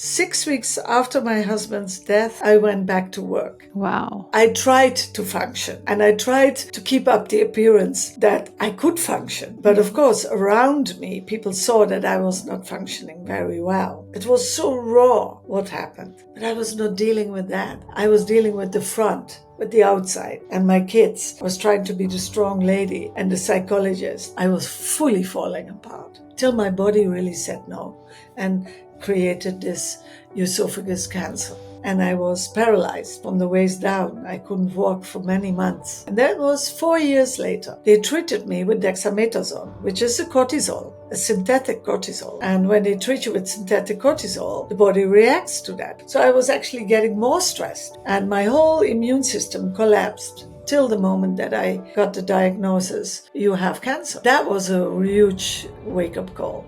6 weeks after my husband's death, I went back to work. Wow. I tried to function and I tried to keep up the appearance that I could function. But of course, around me, people saw that I was not functioning very well. It was so raw what happened. But I was not dealing with that. I was dealing with the front, with the outside, and my kids. I was trying to be the strong lady and the psychologist. I was fully falling apart till my body really said no and created this esophagus cancer. And I was paralyzed from the waist down. I couldn't walk for many months. And that was 4 years later. They treated me with dexamethasone, which is a cortisol, a synthetic cortisol. And when they treat you with synthetic cortisol, the body reacts to that. So I was actually getting more stressed, and my whole immune system collapsed till the moment that I got the diagnosis, you have cancer. That was a huge wake-up call.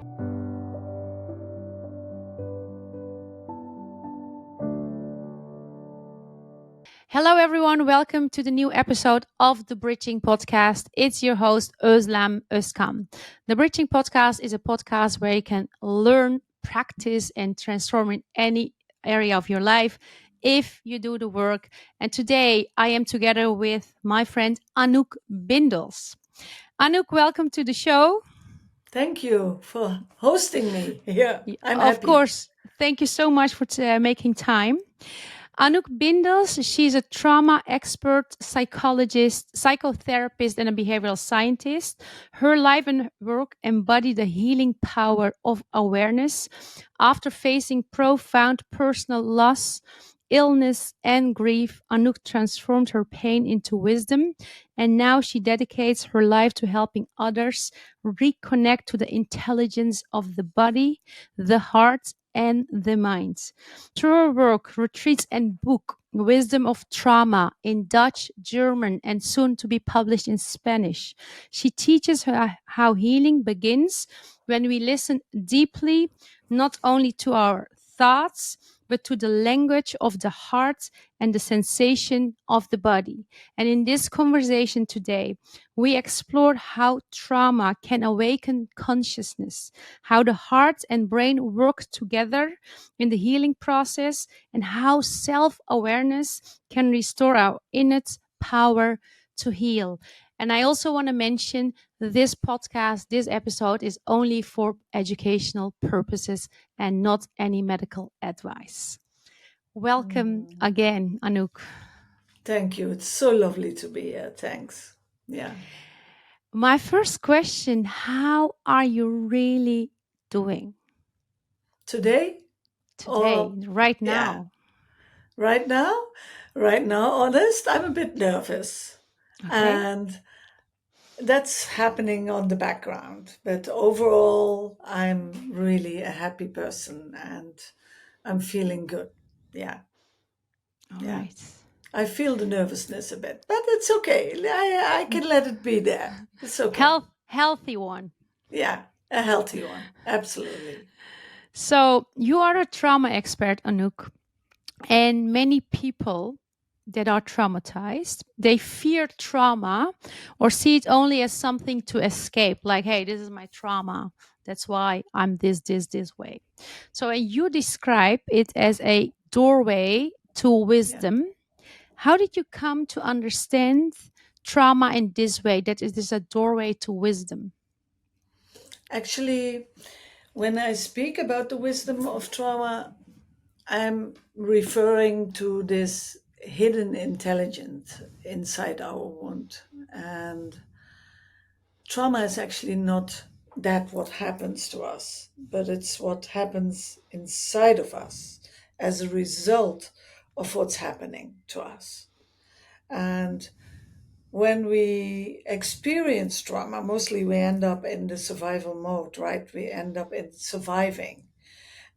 Hello, everyone. Welcome to the new episode of the Bridging Podcast. It's your host, Özlem Özkan. The Bridging Podcast is a podcast where you can learn, practice, and transform in any area of your life if you do the work. And today I am together with my friend Anouk Bindels. Anouk, welcome to the show. Thank you for hosting me. Yeah, I'm Of happy. course. Thank you so much for making time. Anouk Bindels, she's a trauma expert, psychologist, psychotherapist, and a behavioral scientist. Her life and work embody the healing power of awareness. After facing profound personal loss, illness, and grief, Anouk transformed her pain into wisdom, and now she dedicates her life to helping others reconnect to the intelligence of the body, the heart, and the mind. Through her work, retreats, and book, Wisdom of Trauma, in Dutch, German, and soon to be published in Spanish, she teaches her how healing begins when we listen deeply, not only to our thoughts, but to the language of the heart and the sensation of the body. And in this conversation today, we explore how trauma can awaken consciousness, how the heart and brain work together in the healing process, and how self-awareness can restore our innate power to heal. And I also want to mention this podcast, this episode is only for educational purposes and not any medical advice. Welcome again, Anouk. Thank you. It's so lovely to be here. Thanks. Yeah. My first question, how are you really doing Today? today, right Yeah. now? Right now? Right now, honest, I'm a bit nervous. Okay. And that's happening on the background. But overall, I'm really a happy person and I'm feeling good. Yeah. All Yeah. right. I feel the nervousness a bit, but it's okay. I can let it be there. It's okay. Healthy one. Yeah. A healthy one. Absolutely. So you are a trauma expert, Anouk, and many people that are traumatized, they fear trauma or see it only as something to escape, like, hey, this is my trauma, that's why I'm this way. So you describe it as a doorway to wisdom. How did you come to understand trauma in this way, that it is a doorway to wisdom? Actually, when I speak about the wisdom of trauma, I'm referring to this hidden intelligence inside our wound. And trauma is actually not that what happens to us, but it's what happens inside of us as a result of what's happening to us. And when we experience trauma, mostly we end up in the survival mode, right? We end up in surviving.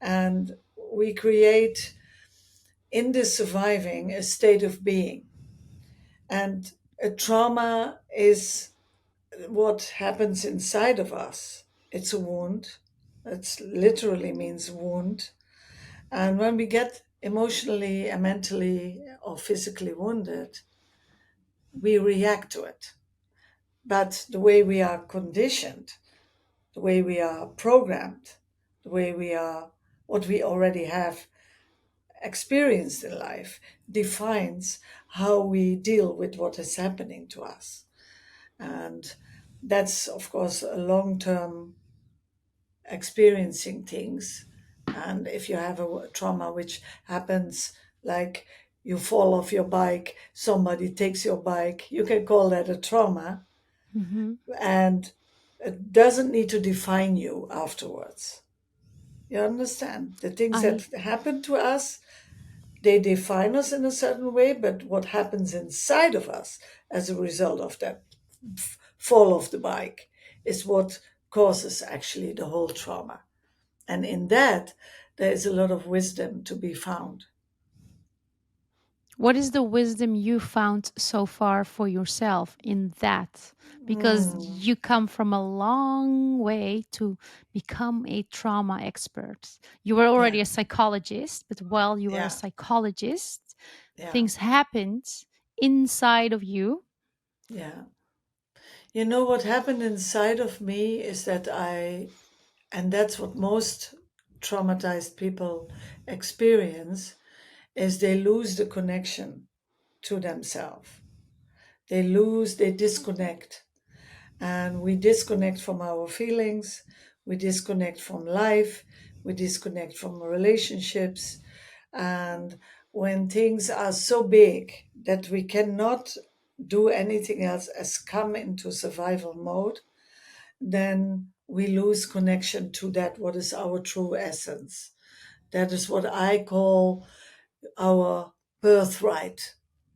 And we create in this surviving a state of being. And a trauma is what happens inside of us. It's a wound. It literally means wound. And when we get emotionally and mentally or physically wounded, we react to it. But the way we are conditioned, the way we are programmed, the way we are what we already have experienced in life, defines how we deal with what is happening to us. And that's, of course, a long term experiencing things. And if you have a trauma which happens, like you fall off your bike, somebody takes your bike, you can call that a trauma. Hmm. And it doesn't need to define you afterwards. You understand? The things that I happen to us, they define us in a certain way, but what happens inside of us as a result of that fall off the bike is what causes actually the whole trauma. And in that, there is a lot of wisdom to be found. What is the wisdom you found so far for yourself in that? Because Mm, you come from a long way to become a trauma expert. You were yeah, already a psychologist, but while you were a yeah, psychologist, yeah, things happened inside of you. yeah. You know what happened inside of me is that and that's what most traumatized people experience, is they lose the connection to themselves. They disconnect. And we disconnect from our feelings, we disconnect from life, we disconnect from relationships. And when things are so big that we cannot do anything else as come into survival mode, then we lose connection to that, what is our true essence. That is what I call our birthright,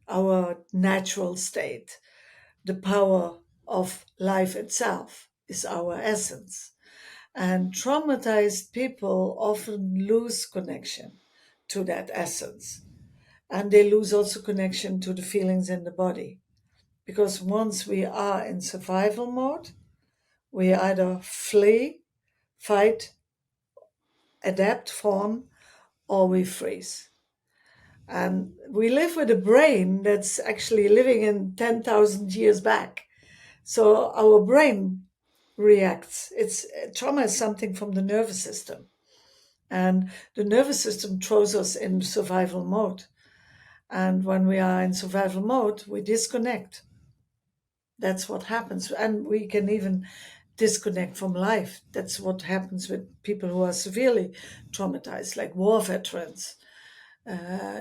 our natural state. The power of life itself is our essence. And traumatized people often lose connection to that essence. And they lose also connection to the feelings in the body. Because once we are in survival mode, we either flee, fight, adapt, fawn, or we freeze. And we live with a brain that's actually living in 10,000 years back. So our brain reacts. It's trauma is something from the nervous system, and the nervous system throws us in survival mode. And when we are in survival mode, we disconnect. That's what happens, and we can even disconnect from life. That's what happens with people who are severely traumatized, like war veterans,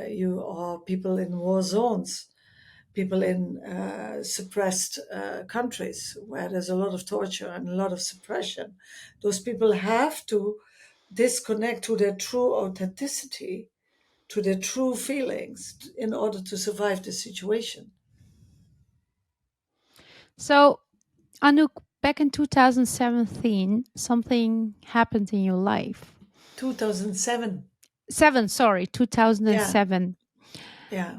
you or people in war zones, people in suppressed countries where there's a lot of torture and a lot of suppression. Those people have to disconnect to their true authenticity, to their true feelings in order to survive the situation. So, Anouk, back in 2017, something happened in your life. 2007. Seven, sorry, Yeah, 2007. yeah,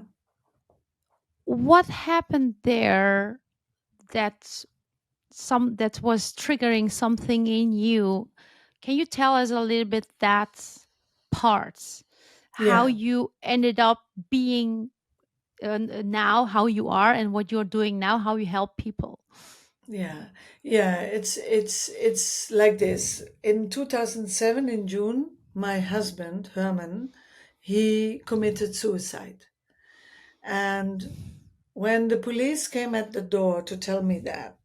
What happened there that that was triggering something in you? Can you tell us a little bit that part? How yeah, you ended up being now, how you are, and what you're doing now, how you help people? yeah, yeah. It's like this. In 2007, in June, my husband Herman, he committed suicide. And when the police came at the door to tell me that,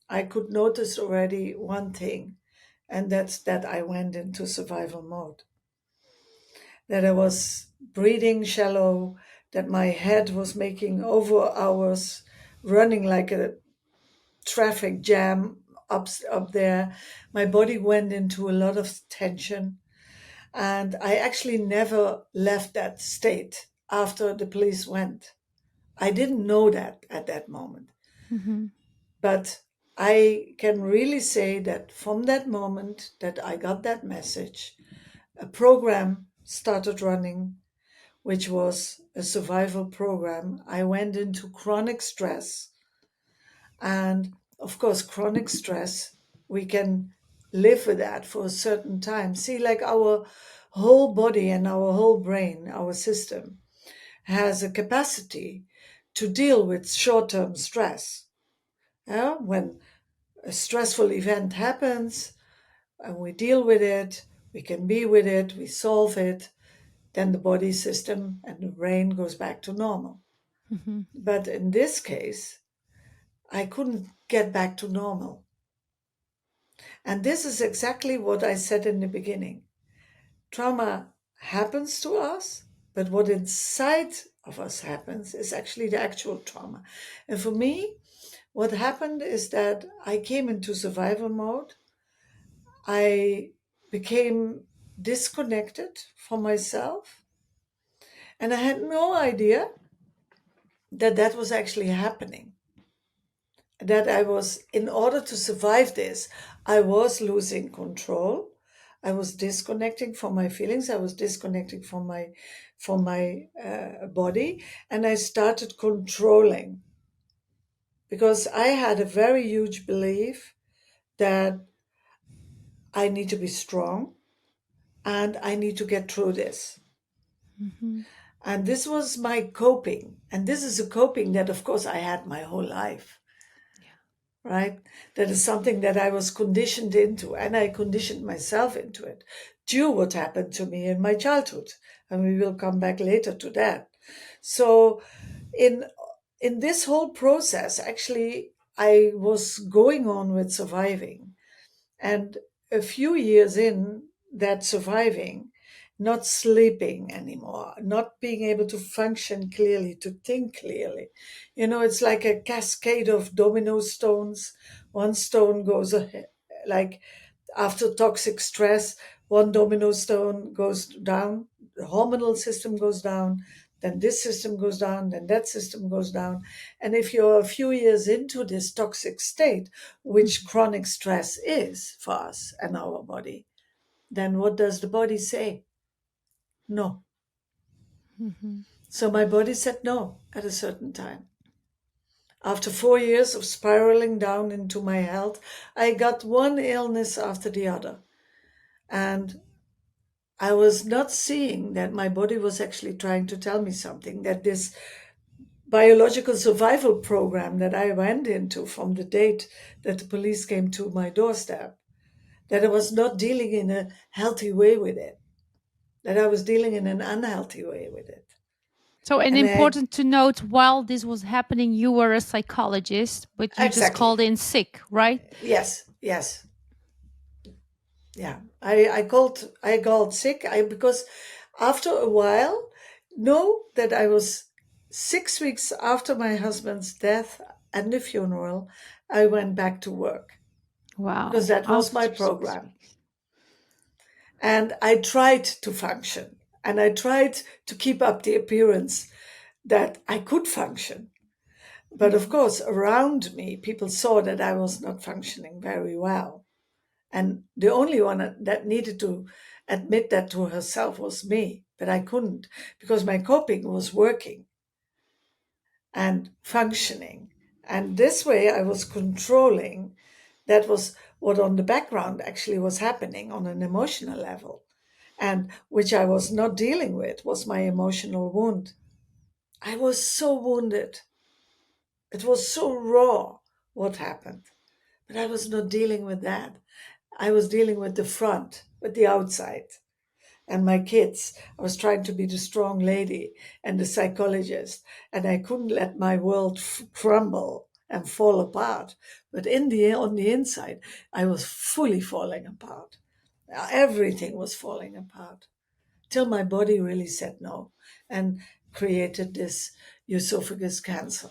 I could notice already one thing, and that's that I went into survival mode. That I was breathing shallow, that my head was making over hours, running like a traffic jam up there. My body went into a lot of tension, and I actually never left that state after the police went. I didn't know that at that moment. Hmm. But I can really say that from that moment that I got that message, a program started running, which was a survival program. I went into chronic stress. And of course, chronic stress, we can live with that for a certain time. See, like our whole body and our whole brain, our system, has a capacity to deal with short term stress. Yeah? When a stressful event happens and we deal with it, we can be with it, we solve it, then the body system and the brain goes back to normal. Mhm. But in this case, I couldn't get back to normal. And this is exactly what I said in the beginning. Trauma happens to us, but what inside of us happens is actually the actual trauma. And for me, what happened is that I came into survival mode. I became disconnected from myself, and I had no idea that that was actually happening. That I was, in order to survive this, I was losing control. I was disconnecting from my feelings. I was disconnecting from my body, and I started controlling because I had a very huge belief that I need to be strong and I need to get through this. Mhm. And this was my coping. And this is a coping that, of course, I had my whole life, right? That is something that I was conditioned into, and I conditioned myself into it due what happened to me in my childhood. And we will come back later to that. So in in this whole process, actually, I was going on with surviving. And a few years in that surviving, not sleeping anymore, not being able to function clearly, to think clearly. It's like a cascade of domino stones. One stone goes ahead, like after toxic stress, one domino stone goes down, the hormonal system goes down, then this system goes down, then that system goes down. And if you're a few years into this toxic state, which Mhm. chronic stress is for us and our body, then what does the body say? No. Mhm. So my body said no at a certain time. After 4 years of spiraling down into my health, I got one illness after the other. And I was not seeing that my body was actually trying to tell me something, that this biological survival program that I went into from the date that the police came to my doorstep, that I was not dealing in a healthy way with it, that I was dealing in an unhealthy way with it. So, and And I, important to note, while this was happening, you were a psychologist, but you just exactly, called in sick, right? yes, yes, yeah. I called sick because after a while, know that I was 6 weeks after my husband's death and the funeral, I went back to work because Wow. that was my After 6 program. weeks. And I tried to function and I tried to keep up the appearance that I could function. But of Mhm. course, around me, people saw that I was not functioning very well. And the only one that needed to admit that to herself was me, but I couldn't because my coping was working and functioning. And this way I was controlling. That was what on the background actually was happening on an emotional level. And which I was not dealing with was my emotional wound. I was so wounded. It was so raw what happened. But I was not dealing with that. I was dealing with the front, with the outside. And my kids, I was trying to be the strong lady and the psychologist, and I couldn't let my world crumble and fall apart. But on the inside, I was fully falling apart. Everything was falling apart till my body really said no and created this esophagus cancer.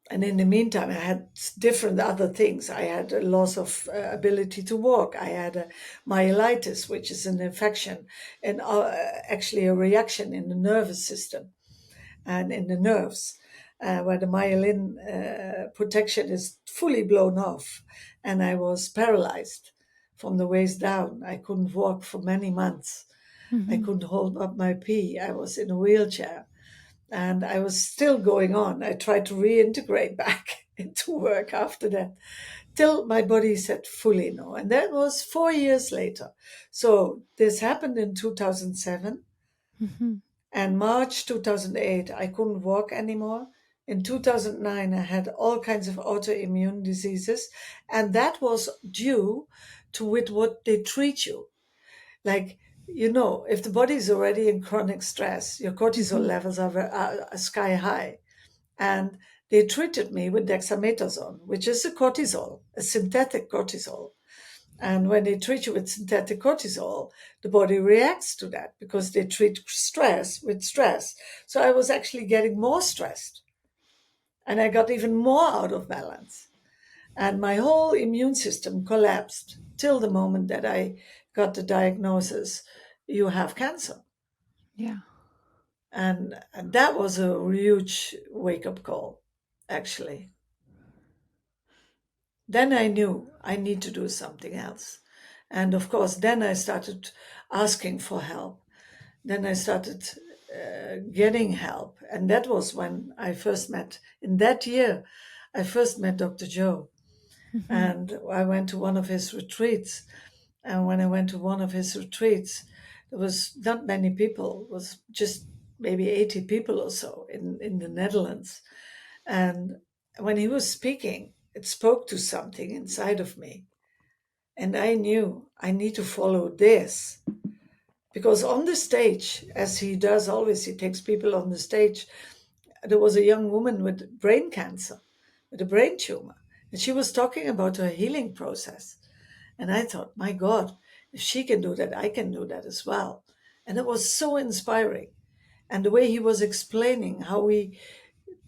And in the meantime, I had different other things. I had a loss of ability to walk. I had a myelitis, which is an infection and actually a reaction in the nervous system and in the nerves, where the myelin protection is fully blown off. And I was paralyzed from the waist down. I couldn't walk for many months. I Mhm. couldn't hold up my pee. I was in a wheelchair and I was still going on. I tried to reintegrate back into work after that, till my body said fully no. And that was 4 years later. So this happened in 2007. Mhm. And March 2008, I couldn't walk anymore. In 2009, I had all kinds of autoimmune diseases. And that was due to with what they treat you. Like, if the body is already in chronic stress, your cortisol Mhm. levels are sky high. And they treated me with dexamethasone, which is a cortisol, a synthetic cortisol. And when they treat you with synthetic cortisol, the body reacts to that because they treat stress with stress. So I was actually getting more stressed and I got even more out of balance. And my whole immune system collapsed till the moment that I got the diagnosis, you have cancer. Yeah. And that was a huge wake up call, actually. Then I knew I need to do something else. And of course, then I started asking for help. Then I started getting help. And that was when I first met, in that year, I first met Dr. Joe. Mhm. And I went to one of his retreats. And when I went to one of his retreats, there was not many people, it was just maybe 80 people or so in the Netherlands. And when he was speaking, it spoke to something inside of me. And I knew I need to follow this. Because on the stage, as he does always, he takes people on the stage. There was a young woman with brain cancer, with a brain tumor. And she was talking about her healing process. And I thought, my God, if she can do that, I can do that as well. And it was so inspiring. And the way he was explaining how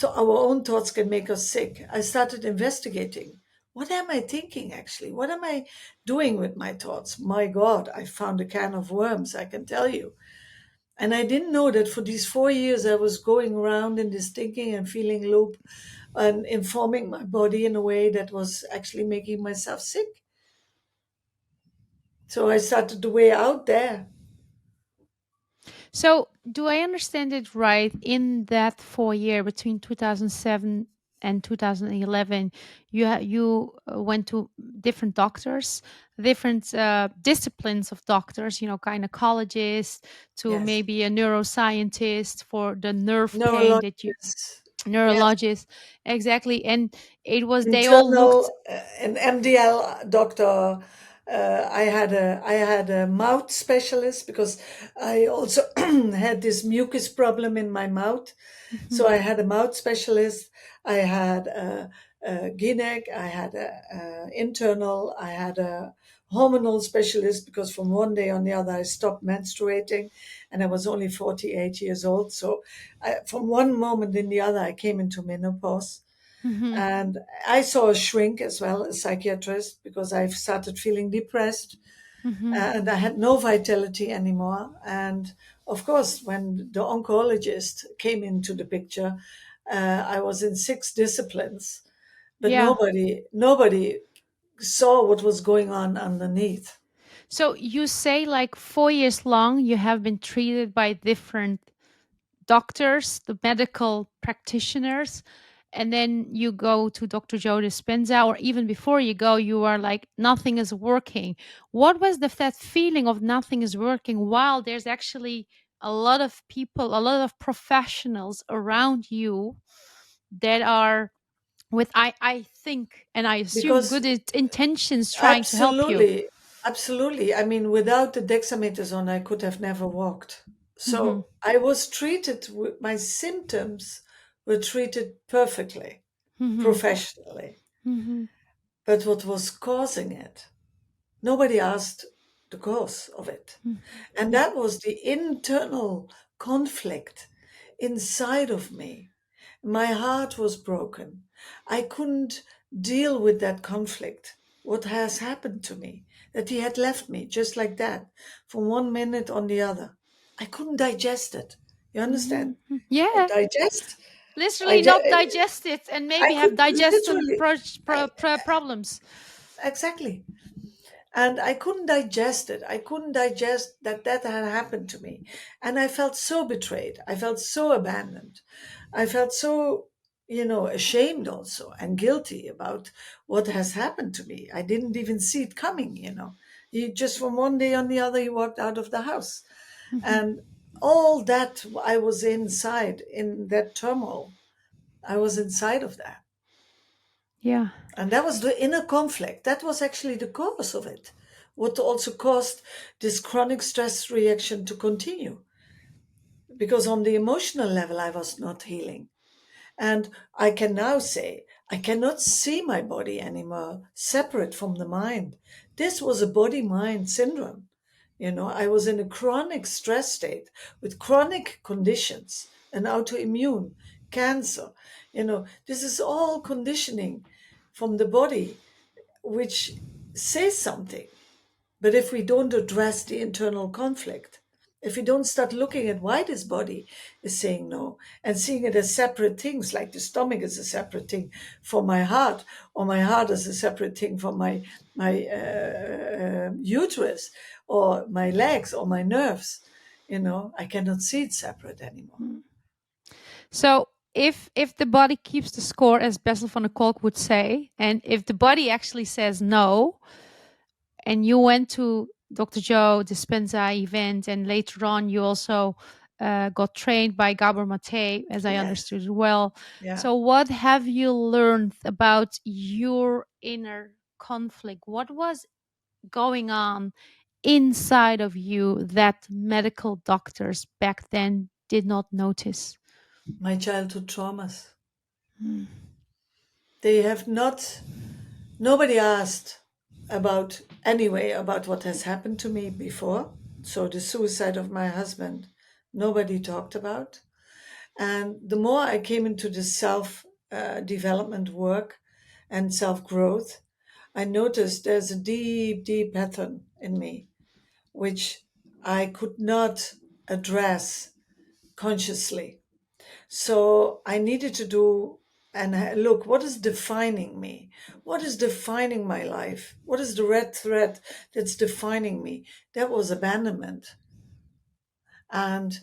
our own thoughts can make us sick, I started investigating. What am I thinking actually? What am I doing with my thoughts? My God, I found a can of worms, I can tell you. And I didn't know that for these 4 years I was going around in this thinking and feeling loop and informing my body in a way that was actually making myself sick. So I started the way out there. So, do I understand it right? In that 4 year between 2007 and 2011, you went to different doctors, different disciplines of doctors. Gynecologist to Yes. maybe a neuroscientist for the nerve pain that you Neurologist. Yes. neurologist exactly, and it was they all looked. Internal an MDL doctor. I had a mouth specialist because I also had this mucus problem in my mouth. Mhm, So I had a mouth specialist. I had a gynec. I had a internal. I had a hormonal specialist because from one day on the other I stopped menstruating, and I was only 48 years old. So from one moment in the other I came into menopause. mhm, And I saw a shrink as well, a psychiatrist, because I started feeling depressed mhm. and I had no vitality anymore. And of course, when the oncologist came into the picture, I was in 6 disciplines, but Yeah. nobody saw what was going on underneath. So you say like 4 years long you have been treated by different doctors, the medical practitioners, and then you go to Dr. Joe Dispenza, or even before you go, you are like, nothing is working. What was that feeling of nothing is working while there's actually a lot of people, a lot of professionals around you that are with, I think, and I assume Because good intentions trying to help you? absolutely, absolutely. I mean, without the dexamethasone, I could have never walked. Hmm. So I was treated, my symptoms were treated perfectly, Hmm. professionally. Hmm. But what was causing it? Nobody asked the cause of it. And Hmm. that was the internal conflict inside of me. My heart was broken. I couldn't deal with that conflict. What has happened to me? That he had left me just like that, from one minute on the other. I couldn't digest it. You Hmm. understand? Yeah. Digest. I, Literally not di- digest it and I maybe could have digestion literally, I, problems. exactly. And I couldn't digest it. I couldn't digest that that had happened to me. And I felt so betrayed. I felt so abandoned. I felt so, ashamed also and guilty about what has happened to me. I didn't even see it coming. He just from one day on the other, he walked out of the house. Hmm. And all that I was inside in that turmoil, I was inside of that. Yeah. And that was the inner conflict. That was actually the cause of it. what also caused this chronic stress reaction to continue. Because on the emotional level, I was not healing. And I can now say, I cannot see my body anymore separate from the mind. This was a body mind syndrome. I was in a chronic stress state with chronic conditions, an autoimmune, cancer. This is all conditioning from the body, which says something. But if we don't address the internal conflict, if we don't start looking at why this body is saying no and seeing it as separate things, like the stomach is a separate thing from my heart, or my heart is a separate thing from my uterus, or my legs, or my nerves, I cannot see it separate anymore. So if the body keeps the score, as Bessel van der Kolk would say, and if the body actually says no, and you went to Dr. Joe Dispenza event, and later on you also got trained by Gabor Mate, as I Yes. understood as well. Yeah. So what have you learned about your inner conflict? What was going on inside of you that medical doctors back then did not notice? My childhood traumas. Mm. They have not, nobody asked about what has happened to me before. So the suicide of my husband, nobody talked about. And the more I came into the self development work and self growth, I noticed there's a deep, deep pattern in me, which I could not address consciously. So I needed to do and look, what is defining me? What is defining my life? What is the red thread that's defining me? That was abandonment and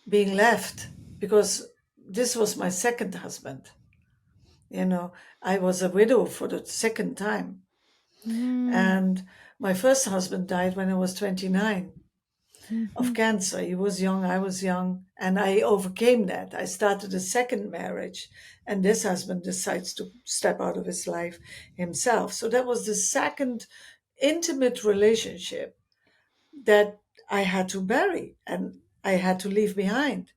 being left, because this was my second husband. I was a widow for the second time. And my first husband died when I was 29 of cancer. He was young, I was young, and I overcame that. I started a second marriage, and this husband decides to step out of his life himself. So that was the second intimate relationship that I had to bury and I had to leave behind,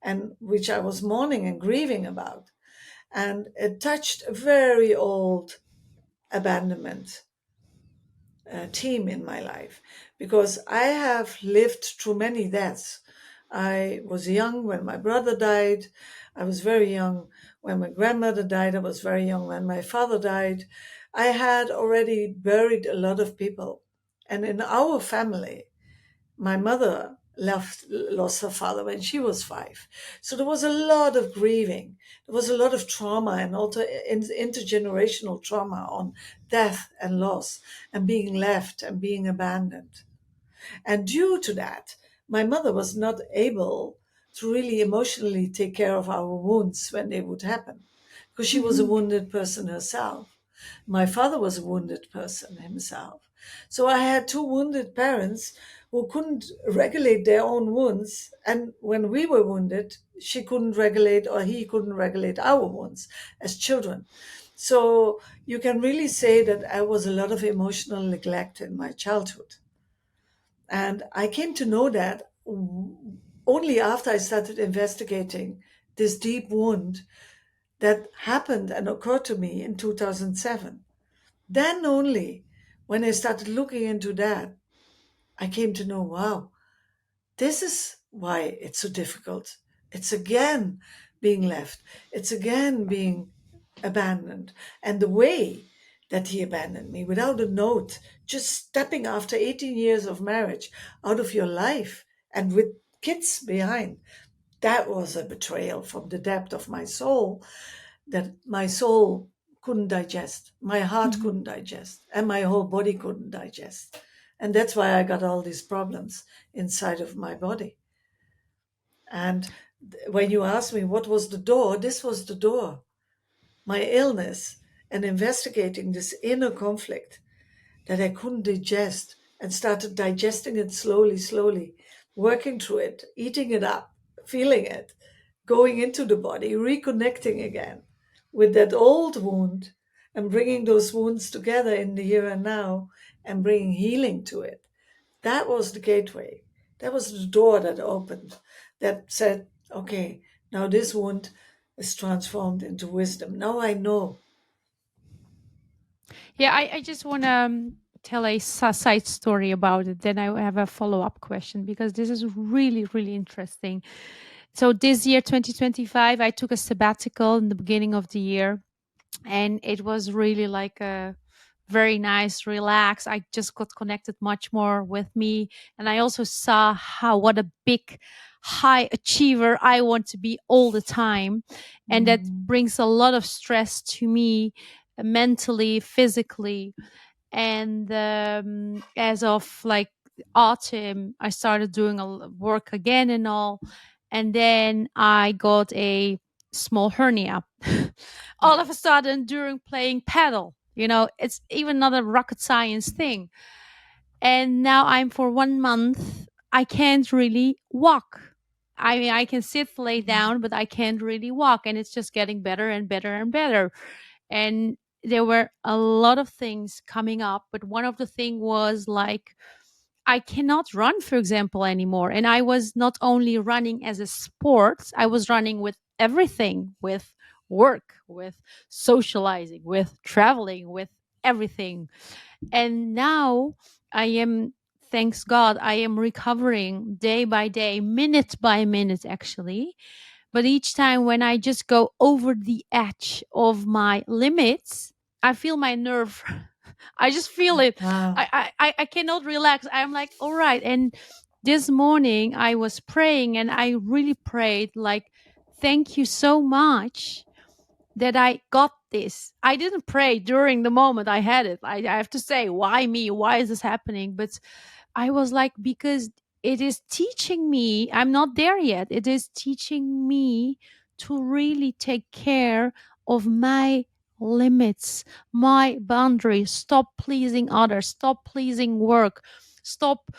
and which I was mourning and grieving about. And it touched a very old abandonment team in my life, because I have lived through many deaths. I was young when my brother died. I was very young when my grandmother died. I was very young when my father died. I had already buried a lot of people. And in our family, my mother lost her father when she was 5. So there was a lot of grieving. There was a lot of trauma, and also intergenerational trauma on death and loss and being left and being abandoned. And due to that, my mother was not able to really emotionally take care of our wounds when they would happen, because she was a wounded person herself. My father was a wounded person himself. So I had two wounded parents who couldn't regulate their own wounds. And when we were wounded, she couldn't regulate, or he couldn't regulate our wounds as children. So you can really say that I was a lot of emotional neglect in my childhood. And I came to know that only after I started investigating this deep wound that happened and occurred to me in 2007. Then only, when I started looking into that, I came to know, wow, this is why it's so difficult. It's again being left. It's again being abandoned. And the way that he abandoned me without a note, just stepping after 18 years of marriage out of your life and with kids behind, that was a betrayal from the depth of my soul that my soul couldn't digest, my heart couldn't digest, and my whole body couldn't digest. And that's why I got all these problems inside of my body. And when you ask me what was the door, this was the door. My illness and investigating this inner conflict that I couldn't digest, and started digesting it slowly, slowly, working through it, eating it up, feeling it, going into the body, reconnecting again with that old wound and bringing those wounds together in the here and now and bringing healing to it. That was the gateway. That was the door that opened, that said, okay, now this wound is transformed into wisdom. Now I know. Yeah, I just want to tell a side story about it. Then I have a follow up question because this is really, really interesting. So, this year, 2025, I took a sabbatical in the beginning of the year, and it was really like a very nice relax. I just got connected much more with me, and I also saw how what a big high achiever I want to be all the time, and that Mm. brings a lot of stress to me, mentally, physically. And as of like autumn, I started doing work again and all, and then I got a small hernia all of Wow. a sudden during playing paddle. It's even not a rocket science thing. And now I'm for 1 month, I can't really walk. I mean, I can sit, lay down, but I can't really walk. And it's just getting better and better and better. And there were a lot of things coming up, but one of the thing was like, I cannot run, for example, anymore. And I was not only running as a sport, I was running with everything, with work, with socializing, with traveling, with everything. And now I am, thanks God, I am recovering day by day, minute by minute, actually. But each time when I just go over the edge of my limits, I feel my nerve. I just feel it. Wow. I cannot relax. I'm like, all right. And this morning I was praying, and I really prayed like, thank you so much that I got this. I didn't pray during the moment I had it. I have to say, why me? Why is this happening? But I was like, because it is teaching me, I'm not there yet. It is teaching me to really take care of my limits, my boundaries, stop pleasing others, stop pleasing work, stop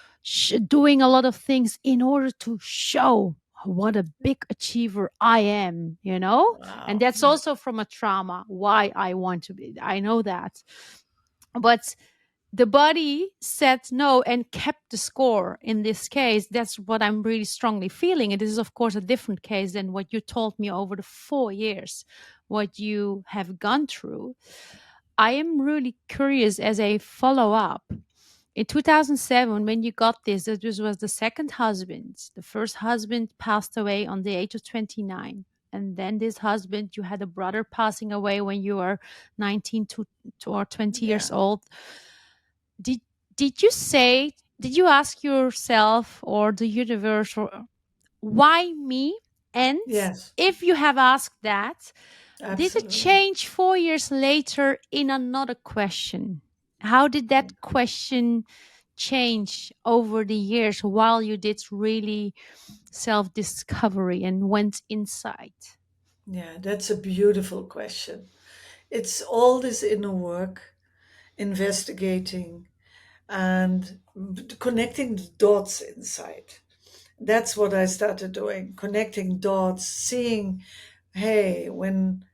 doing a lot of things in order to show what a big achiever I am, And Wow. that's also from a trauma, why I want to be. I know that. But the body said no and kept the score in this case. That's what I'm really strongly feeling. And this is, of course, a different case than what you told me over the 4 years, what you have gone through. I am really curious as a follow up. In 2007, when you got this was the second husband. The first husband passed away on the age of 29. And then this husband, you had a brother passing away when you were 19 or 20 years Yeah. old. Did did you say, did you ask yourself or the universe, or why me? And Yes. if you have asked that, did it Absolutely. change 4 years later in another question? How did that question change over the years while you did really self discovery and went inside? Yeah, that's a beautiful question. It's all this inner work, investigating and connecting the dots inside. That's what I started doing, connecting dots, seeing, hey, when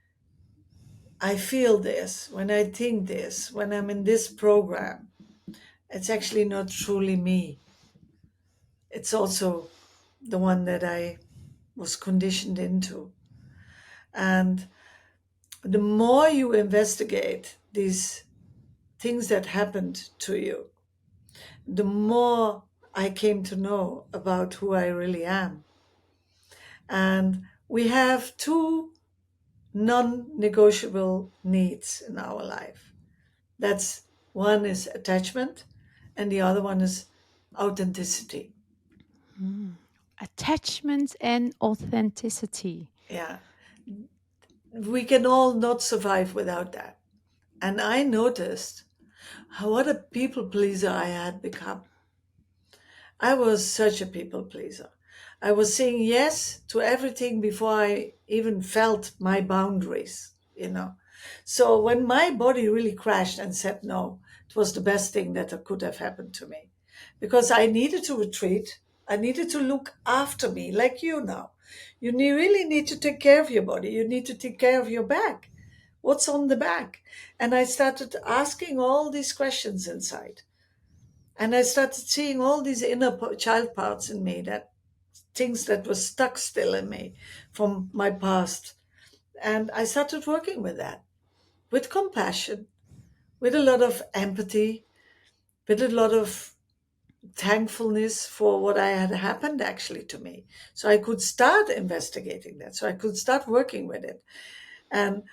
I feel this, when I think this, when I'm in this program, it's actually not truly me. It's also the one that I was conditioned into. And the more you investigate these things that happened to you, the more I came to know about who I really am. And we have two non negotiable needs in our life. That's one is attachment, and the other one is authenticity. Mm. Attachment and authenticity. Yeah, we can all not survive without that. And I noticed what a people pleaser I had become. I was such a people pleaser. I was saying yes to everything before I even felt my boundaries. So when my body really crashed and said no, it was the best thing that could have happened to me because I needed to retreat. I needed to look after me, like you now. Really need to take care of your body. You need to take care of your back. What's on the back? And I started asking all these questions inside. And I started seeing all these inner child parts in me, that things that were stuck still in me from my past. And I started working with that, with compassion, with a lot of empathy, with a lot of thankfulness for what I had happened actually to me. So I could start investigating that. So I could start working with it. And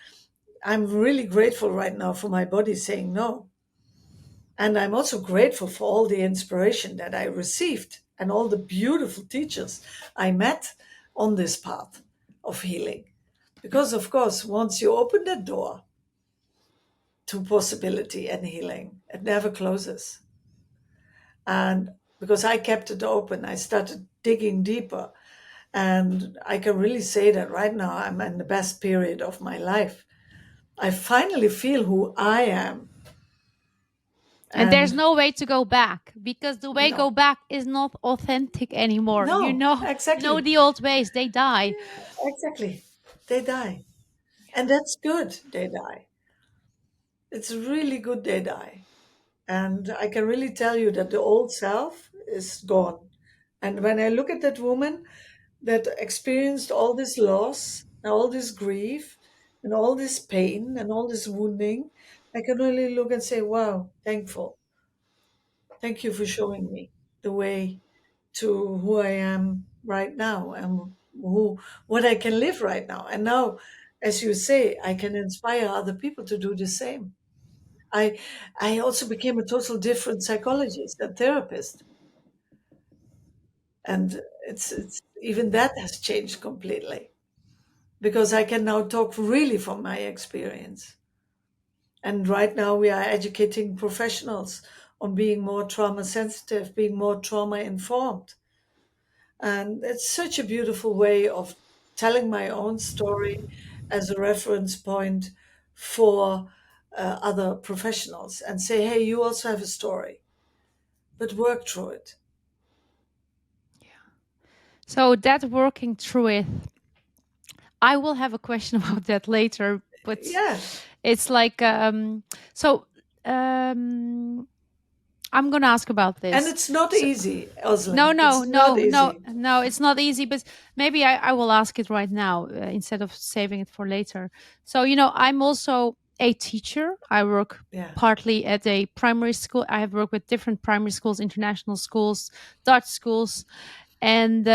I'm really grateful right now for my body saying no. And I'm also grateful for all the inspiration that I received and all the beautiful teachers I met on this path of healing. Because, of course, once you open that door to possibility and healing, it never closes. And because I kept it open, I started digging deeper. And I can really say that right now I'm in the best period of my life. I finally feel who I am. And there's And no way to go back, because the way go no, back is not authentic anymore. no, You know exactly. the old ways, they die. Exactly. They die. And that's good, they die. It's really good they die. And I can really tell you that the old self is gone. And when I look at that woman that experienced all this loss and all this grief and all this pain and all this wounding, I can really look and say, wow, thankful. Thank you for showing me the way to who I am right now and who what I can live right now. And now, as you say, I can inspire other people to do the same. I I also became a total different psychologist and therapist. And it's even that has changed completely because I can now talk really from my experience. And right now we are educating professionals on being more trauma sensitive, being more trauma informed. And it's such a beautiful way of telling my own story as a reference point for other professionals and say, hey, you also have a story, but work through it. So that working through it, I will have a question about that later, but Yeah. it's like so um I'm going to ask about And this. it's not So, easy, no, Oslin. no, It's not no, no, easy. no, it's not easy, but maybe I will ask it right now instead of saving it for later. So, I'm also a teacher. I work Yeah. partly at a primary school. I have worked with different primary schools, international schools, Dutch schools. And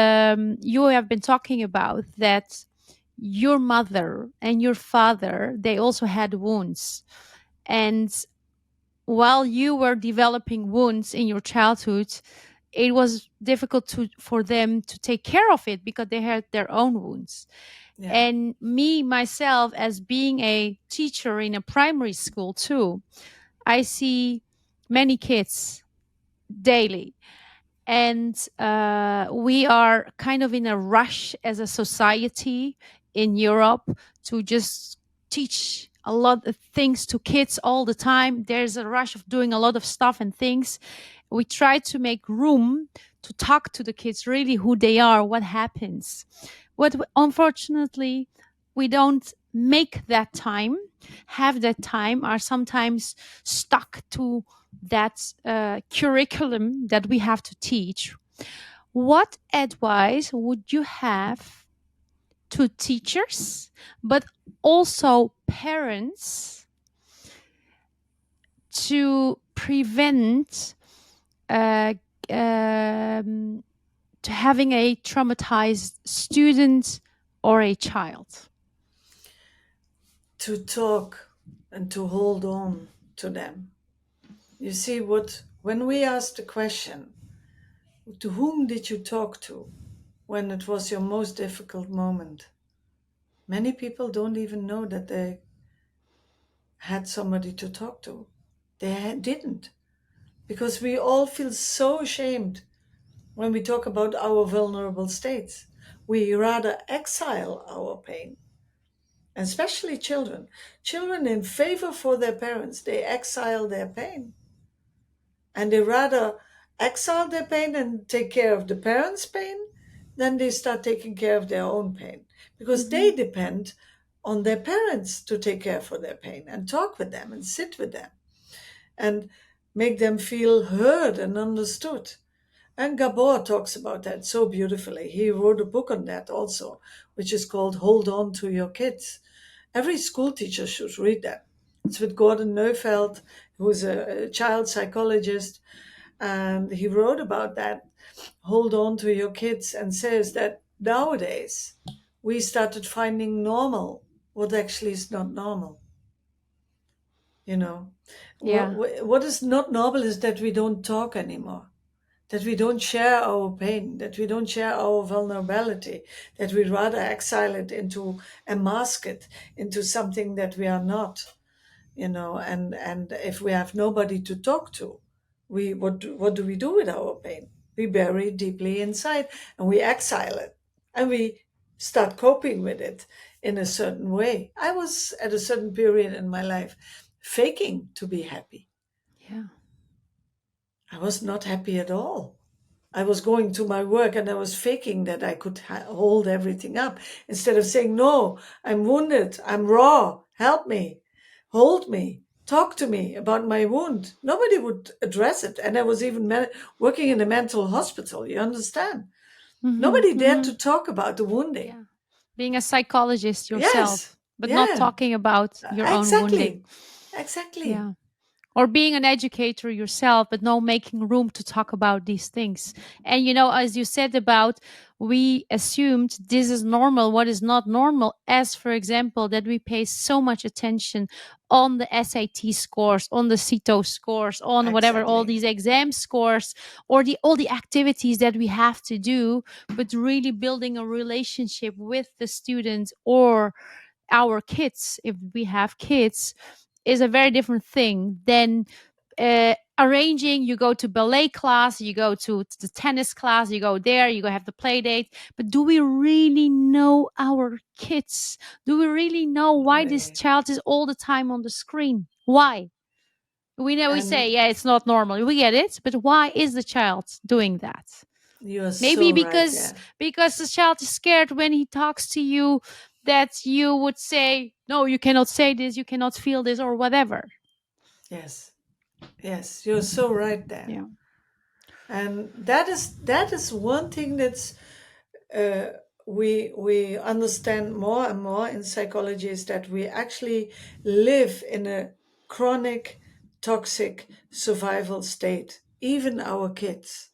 you have been talking about that your mother and your father, they also had wounds. And while you were developing wounds in your childhood, it was difficult for them to take care of it because they had their own wounds. Yeah. And me myself, as being a teacher in a primary school too, I see many kids daily. And we are kind of in a rush as a society in Europe to just teach a lot of things to kids all the time. There's a rush of doing a lot of stuff and things. We try to make room to talk to the kids really who they are, what happens. Unfortunately, we don't make that time, have that time, are sometimes stuck to that curriculum that we have to teach. What advice would you have to teachers, but also parents, to prevent uh, um, to having a traumatized student or a child? To talk and to hold on to them. You see, when we ask the question, to whom did you talk to when it was your most difficult moment? Many people don't even know that they had somebody to talk to. Didn't. Because we all feel so ashamed when we talk about our vulnerable states. We rather exile our pain, and especially children. Children, in favor for their parents, they exile their pain. And they rather exile their pain and take care of the parents' pain than they start taking care of their own pain. Because Mm-hmm. they depend on their parents to take care for their pain and talk with them and sit with them. And make them feel heard and understood. And Gabor talks about that so beautifully. He wrote a book on that also, which is called Hold On to Your Kids. Every school teacher should read that. It's with Gordon Neufeld, who's a child psychologist, and he wrote about that. Hold on to your kids, and says that nowadays we started finding normal what actually is not normal. You know, Yeah. what is not normal is that we don't talk anymore, that we don't share our pain, that we don't share our vulnerability, that we rather exile it into and mask it into something that we are not, and if we have nobody to talk to, what do we do with our pain? We bury it deeply inside and we exile it and we start coping with it in a certain way. I was at a certain period in my life faking to be happy. Yeah. I was not happy at all. I was going to my work and I was faking that I could hold everything up instead of saying, no, I'm wounded, I'm raw, help me, hold me, talk to me about my wound. Nobody would address it. And I was even working in a mental hospital, you understand? Mm-hmm. Nobody dared Mm-hmm. to talk about the wounding. Yeah. Being a psychologist Yes, yourself, but not yeah, talking about your own wounding. exactly, exactly. Yeah. Or being an educator yourself, but no making room to talk about these things. And as you said about, we assumed this is normal, what is not normal, as for example, that we pay so much attention on the SAT scores, on the CITO scores, on whatever, all Exactly. these exam scores, or the all the activities that we have to do, but really building a relationship with the students or our kids, if we have kids, is a very different thing than arranging. You go to ballet class, you go to the tennis class, you go there, you go have the play date. But do we really know our kids? Do we really know why this Really. child is all the time on the screen? Why? We know, we say, And yeah, it's not normal. We get it, but why is the child doing that? you are Maybe so right, because yeah. the child is scared when he talks to you, that you would say, no, you cannot say this, you cannot feel this, or whatever. Yes. Yes, you're so right there. Yeah. And that is one thing that's uh, we understand more and more in psychology, is that we actually live in a chronic toxic survival state, even our kids,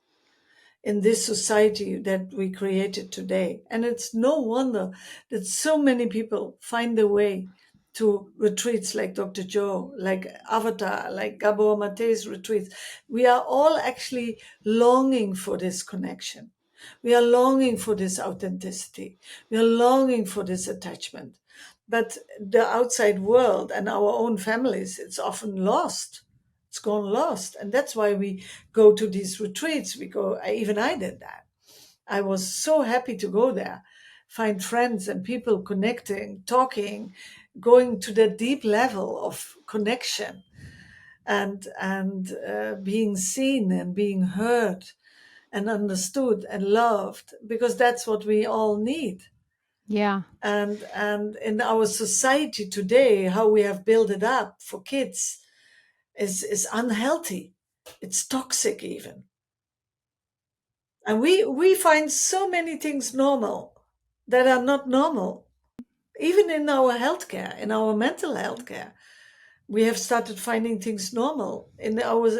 in this society that we created today. And it's no wonder that so many people find their way to retreats like Dr. Joe, like Avatar, like Gabor Mate's retreats. We are all actually longing for this connection. We are longing for this authenticity. We are longing for this attachment. But the outside world and our own families, it's often lost. It's gone lost. And that's why we go to these retreats. Even I did that. I was so happy to go there, find friends and people connecting, talking, going to that deep level of connection and being seen and being heard and understood and loved, because that's what we all need. Yeah. And in our society today, how we have built it up for kids is unhealthy. It's toxic even. And we find so many things normal that are not normal. Even in our healthcare, in our mental health care, we have started finding things normal in our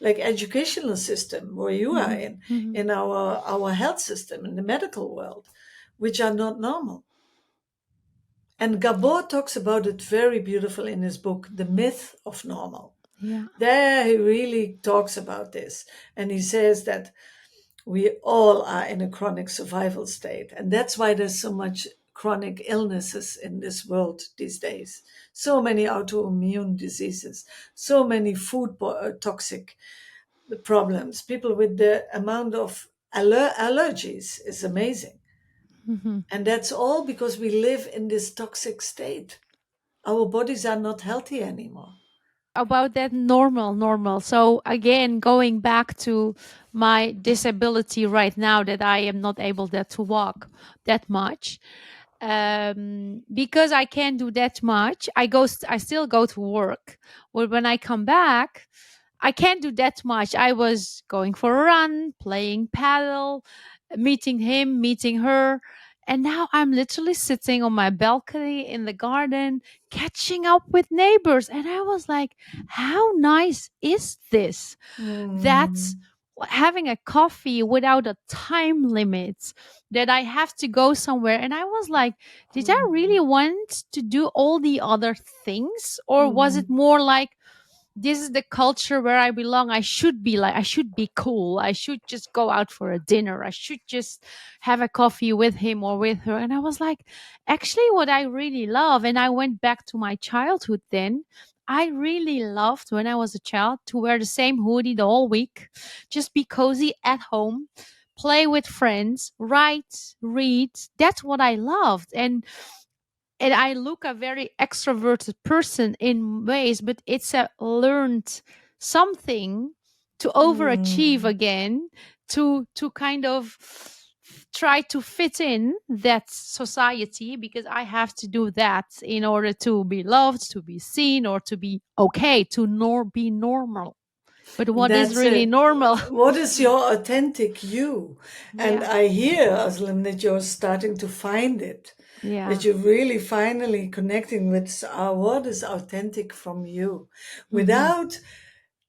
like educational system where you are Hmm. Hmm. in our health system, in the medical world, which are not normal. And Gabor talks about it very beautiful in his book, The Myth of Normal. Yeah. There he really talks about this. And he says that we all are in a chronic survival state. And that's why there's so much chronic illnesses in this world these days. So many autoimmune diseases, so many food toxic problems. People with the amount of allergies is amazing. Hmm. And that's all because we live in this toxic state. Our bodies are not healthy anymore. About that normal. So again, going back to my disability right now, that I am not able to walk that much. Because I can't do that much, I still go to work. But when I come back, I can't do that much. I was going for a run, playing paddle, meeting him, meeting her. And now I'm literally sitting on my balcony in the garden, catching up with neighbors. And I was like, how nice is this? That's Mm, having a coffee without a time limit, that I have to go somewhere. And I was like, did I really mm, want to do all the other things? Or was it mm. more like, this is the culture where I belong. I should be like, I should be cool. I should just go out for a dinner. I should just have a coffee with him or with her. And I was like, actually, what I really love, and I went back to my childhood then. I really loved when I was a child to wear the same hoodie the whole week, just be cozy at home, play with friends, write, read. That's what I loved. And I look a very extroverted person in ways, but it's a learned something to overachieve Mm. again, to kind of try to fit in that society, because I have to do that in order to be loved, to be seen, or to be okay, to be normal. But what is That's really it. normal? What is your authentic you? And Yeah, I hear, Aslam, that you're starting to find it, yeah. that you're really finally connecting with what is authentic from you Hmm. without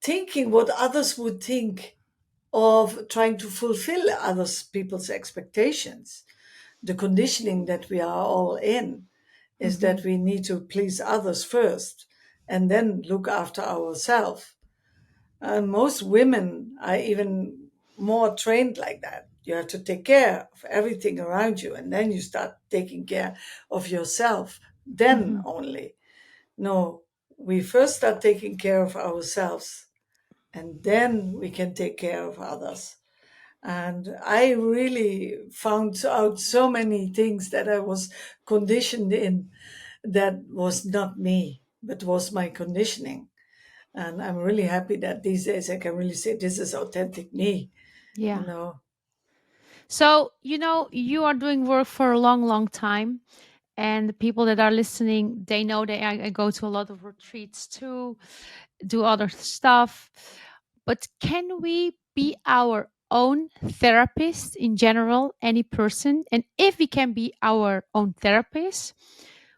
thinking what others would think of trying to fulfill others people's expectations. The conditioning that we are all in is Hmm. that we need to please others first and then look after ourselves. And most women are even more trained like that. You have to take care of everything around you, and then you start taking care of yourself. Then Hmm. only. No, we first start taking care of ourselves, and then we can take care of others. And I really found out so many things that I was conditioned in that was not me, but was my conditioning. And I'm really happy that these days I can really say this is authentic me, you Yeah. know. So, you are doing work for a long, long time. And the people that are listening, they know that I go to a lot of retreats too, do other stuff. But can we be our own therapist in general, any person? And if we can be our own therapist,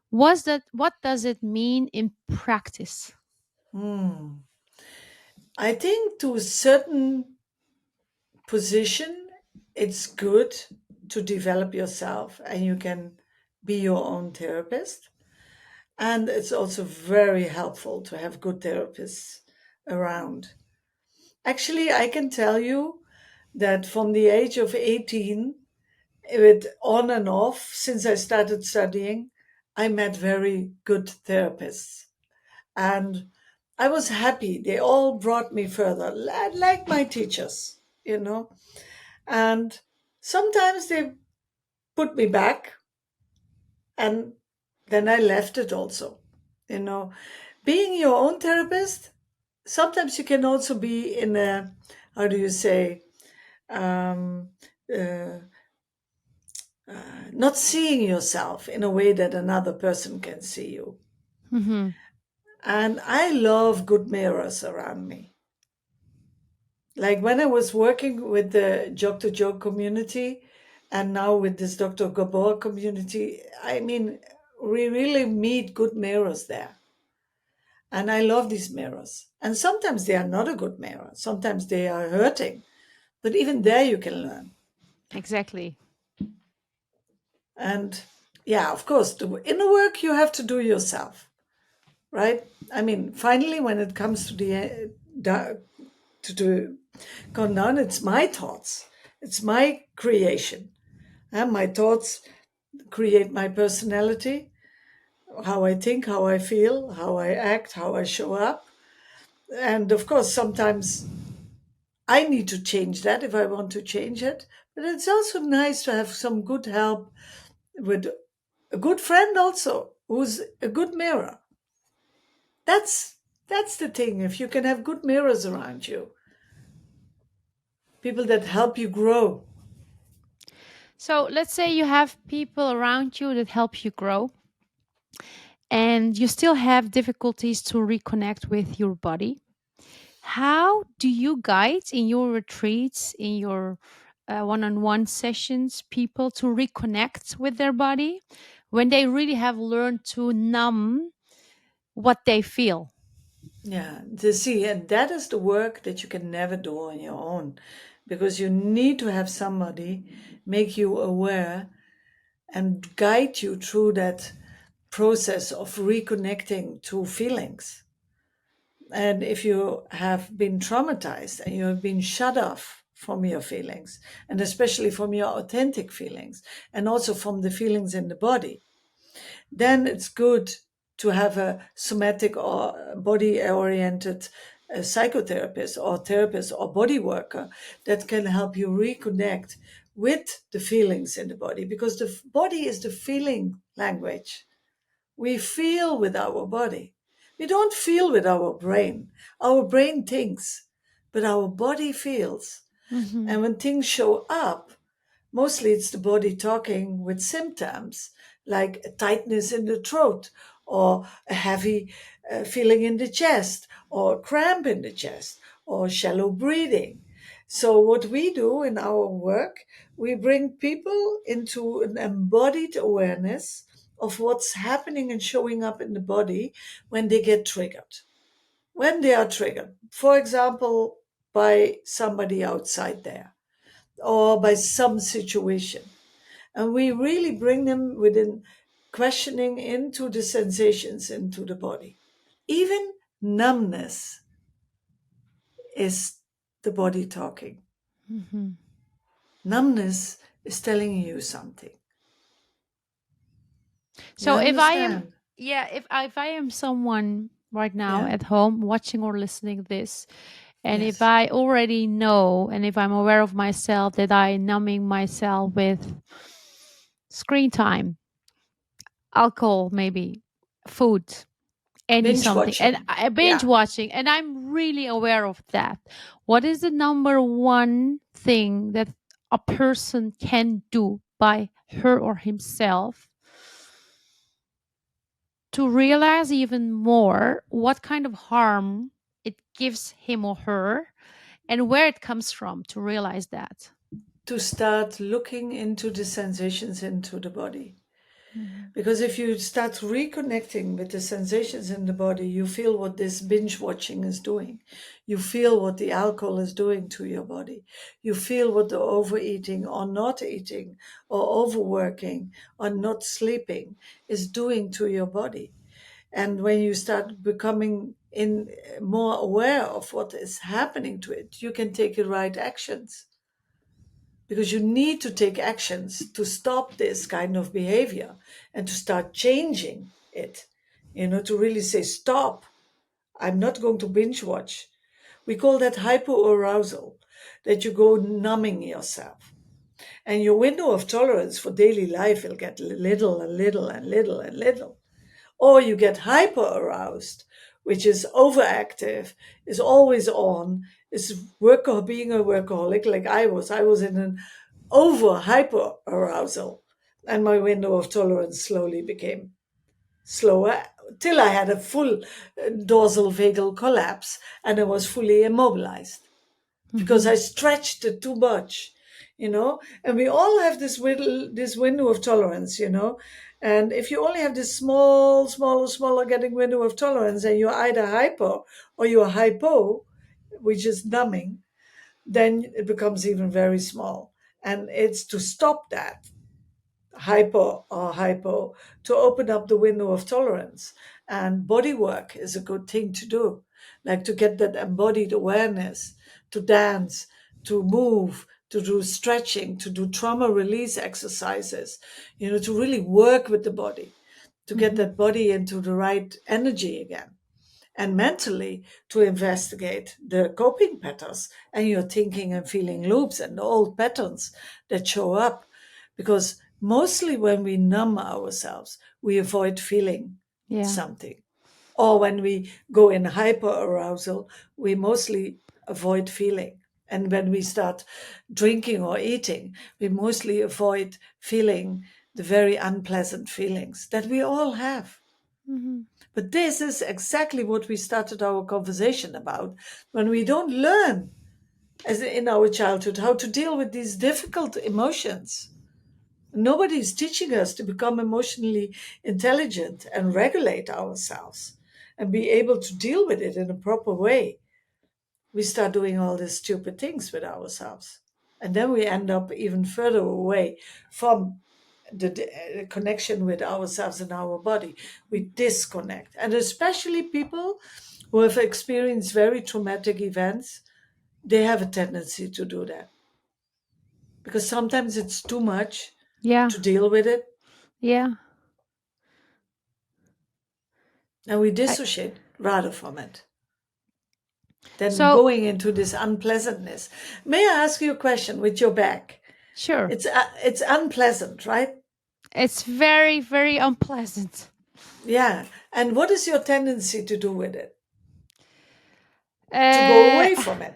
what does it mean in practice? Hmm. I think to a certain position, it's good to develop yourself and you can be your own therapist. And it's also very helpful to have good therapists around. Actually, I can tell you that from the age of 18, with on and off, since I started studying, I met very good therapists. And I was happy. They all brought me further, like my teachers, you know. And sometimes they put me back, and then I left it also, you know. Being your own therapist, sometimes you can also be in a, how do you say, um, uh, not seeing yourself in a way that another person can see you. Hmm. And I love good mirrors around me. Like when I was working with the Dr. Joe community and now with this Dr. Gabor community, I mean, we really meet good mirrors there. And I love these mirrors. And sometimes they are not a good mirror, sometimes they are hurting. But even there, you can learn. Exactly. And yeah, of course, the inner work you have to do yourself, right? I mean, finally, when it comes to the come down, it's my thoughts, it's my creation, and my thoughts create my personality, how I think, how I feel, how I act, how I show up. And of course, sometimes I need to change that if I want to change it. But it's also nice to have some good help with a good friend also who's a good mirror. That's the thing. If you can have good mirrors around you, people that help you grow. So let's say you have people around you that help you grow, and you still have difficulties to reconnect with your body. How do you guide in your retreats, in your one-on-one sessions, people to reconnect with their body when they really have learned to numb what they feel? Yeah, to see, and that is the work that you can never do on your own, because you need to have somebody make you aware and guide you through that process of reconnecting to feelings. And if you have been traumatized and you have been shut off from your feelings, and especially from your authentic feelings, and also from the feelings in the body, then it's good to have a somatic or body oriented psychotherapist or therapist or body worker that can help you reconnect with the feelings in the body, because the body is the feeling language. We feel with our body. We don't feel with our brain. Our brain thinks, but our body feels. Mm-hmm. And when things show up, mostly it's the body talking with symptoms like a tightness in the throat, or a heavy feeling in the chest, or a cramp in the chest, or shallow breathing. So, what we do in our work, we bring people into an embodied awareness of what's happening and showing up in the body when they get triggered. When they are triggered, for example, by somebody outside there or by some situation. And we really bring them within questioning into the sensations into the body. Even numbness is the body talking. Mm-hmm. Numbness is telling you something. You So if I am, understand? yeah, if I am someone right now Yeah. at home watching or listening this, and if Yes. I already know and if I'm aware of myself that I numbing myself with screen time, alcohol, maybe food, any Binge something, and watching. I binge Yeah. watching, and I'm really aware of that. What is the number one thing that a person can do by her or himself to realize even more what kind of harm it gives him or her and where it comes from to realize that? To start looking into the sensations into the body. Mhm. Because if you start reconnecting with the sensations in the body, you feel what this binge watching is doing. You feel what the alcohol is doing to your body. You feel what the overeating or not eating or overworking or not sleeping is doing to your body. And when you start becoming in more aware of what is happening to it, you can take the right actions, because you need to take actions to stop this kind of behavior and to start changing it, to really say, stop, I'm not going to binge watch. We call that hypoarousal, that you go numbing yourself. And your window of tolerance for daily life will get little and little and little and little. Or you get hyper aroused, which is overactive, is always on, is being a workaholic like I was. I was in an over hyper arousal, and my window of tolerance slowly became slower till I had a full dorsal vagal collapse and I was fully immobilized because I Mhm. stretched it too much. And we all have this window of tolerance. And if you only have this smaller getting window of tolerance, and you're either hyper or you're hypo, which is numbing, then it becomes even very small. And it's to stop that hyper or hypo, to open up the window of tolerance. And body work is a good thing to do, like to get that embodied awareness, to dance, to move, to do stretching, to do trauma release exercises, to really work with the body, to get Mhm. that body into the right energy again, and mentally to investigate the coping patterns and your thinking and feeling loops and the old patterns that show up. Because mostly when we numb ourselves, we avoid feeling Yeah. something. Or when we go in hyper arousal, we mostly avoid feeling. And when we start drinking or eating, we mostly avoid feeling the very unpleasant feelings that we all have. Mhm. But this is exactly what we started our conversation about. When we don't learn as in our childhood how to deal with these difficult emotions, nobody is teaching us to become emotionally intelligent and regulate ourselves and be able to deal with it in a proper way. We start doing all these stupid things with ourselves. And then we end up even further away from the connection with ourselves and our body. We disconnect. And especially people who have experienced very traumatic events, they have a tendency to do that. Because sometimes it's too much Yeah. to deal with it, Yeah. and we I, dissociate rather from it than so going into this unpleasantness. May I ask you a question with your back? sure. It's unpleasant, right? It's very, very unpleasant. Yeah. And what is your tendency to do with it? To go Uh, away from it.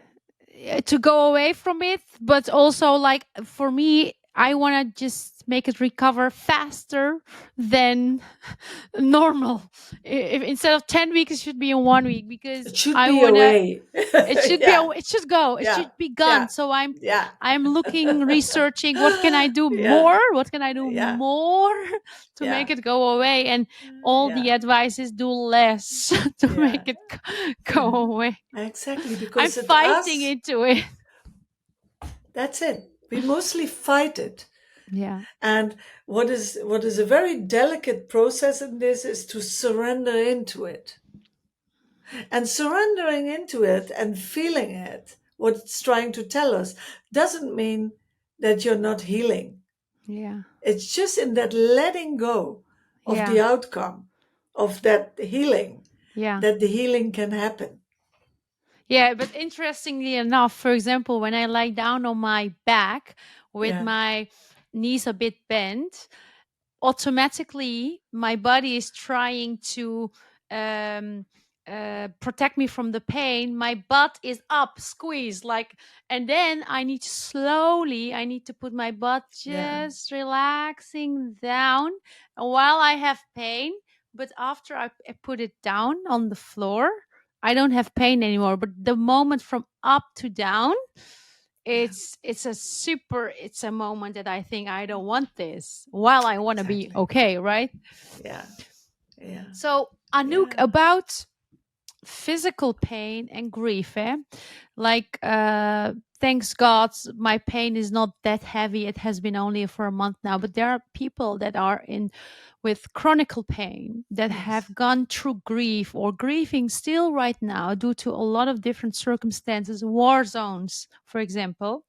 to go away from it, but also like for me, I want to just make it recover faster than normal. If instead of 10 weeks, it should be in 1 week because It should I be want to. away. It should be. Yeah. It should go. It Yeah. should be Yeah. gone. So Yeah. I'm looking, researching. What can I do Yeah. more? What can I do Yeah. more to make Yeah. it go away? And all the Yeah. advice is do less to Yeah. make it go away. Exactly. I'm Because it fighting us, into it. that's it. We mostly fight it. Yeah. And what is a very delicate process in this is to surrender into it. And surrendering into it and feeling it, what it's trying to tell us, doesn't mean that you're not healing. Yeah. It's just in that letting go of the Yeah. outcome of that healing Yeah. that the healing can happen. Yeah. But interestingly enough, for example, when I lie down on my back with Yeah, my knees a bit bent, automatically my body is trying to um, protect me from the pain. My butt is up, squeezed, like, and then I need to put my butt yeah, just relaxing down while I have pain. But after I put it down on the floor, I don't have pain anymore. But the moment from up to down, yeah, it's a moment that I think I don't want this while I want to be exactly. okay, right? Yeah, yeah, So Anouk, yeah, about physical pain and grief, like thanks god my pain is not that heavy. It has been only for a month now, but there are people that are in with chronic pain that yes, have gone through grief or grieving still right now due to a lot of different circumstances, war zones for example.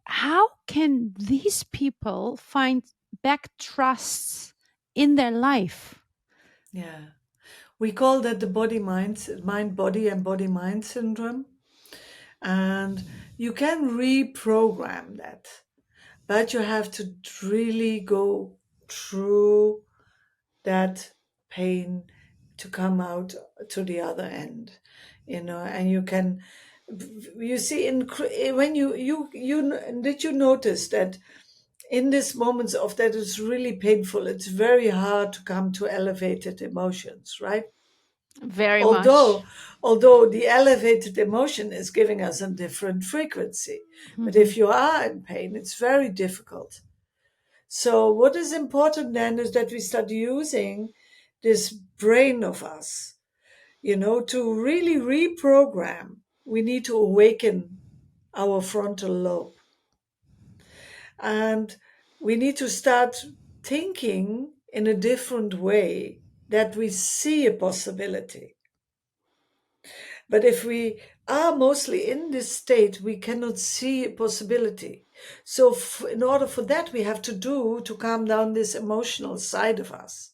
How can these people find back trust in their life? yeah. We call that the mind body and body mind syndrome. And you can reprogram that, but you have to really go through that pain to come out to the other end, and you see when did you notice that in these moments of that is really painful, it's very hard to come to elevated emotions, right? Very much. Although the elevated emotion is giving us a different frequency, but Mhm. if you are in pain, it's very difficult. So what is important then is that we start using this brain of us, to really reprogram. We need to awaken our frontal lobe, and we need to start thinking in a different way, that we see a possibility. But if we are mostly in this state, we cannot see a possibility. So, in order for that, we have to calm down this emotional side of us.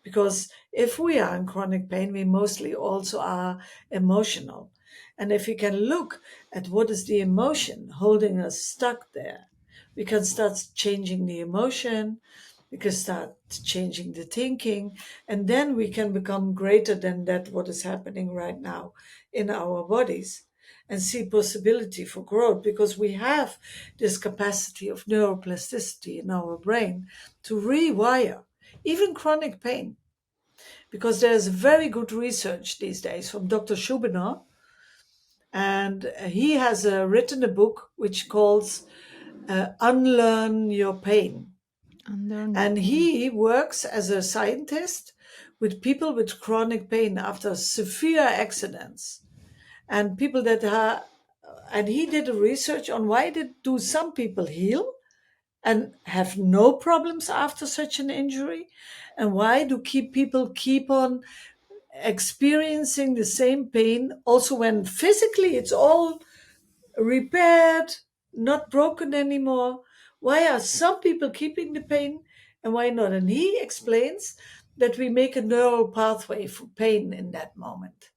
Because if we are in chronic pain, we mostly also are emotional. And if we can look at what is the emotion holding us stuck there, we can start changing the emotion, we can start changing the thinking, and then we can become greater than that, what is happening right now in our bodies, and see possibility for growth, because we have this capacity of neuroplasticity in our brain to rewire even chronic pain. because there's very good research these days from Dr. Schubiner, and he has written a book which calls Unlearn Your Pain. Unlearn your And pain. he works as a scientist with people with chronic pain after severe accidents and people that are, and he did a research on why do some people heal and have no problems after such an injury, and why do people keep on experiencing the same pain also when physically it's all repaired, not broken anymore. Why are some people keeping the pain and why not? And he explains that we make a neural pathway for pain in that moment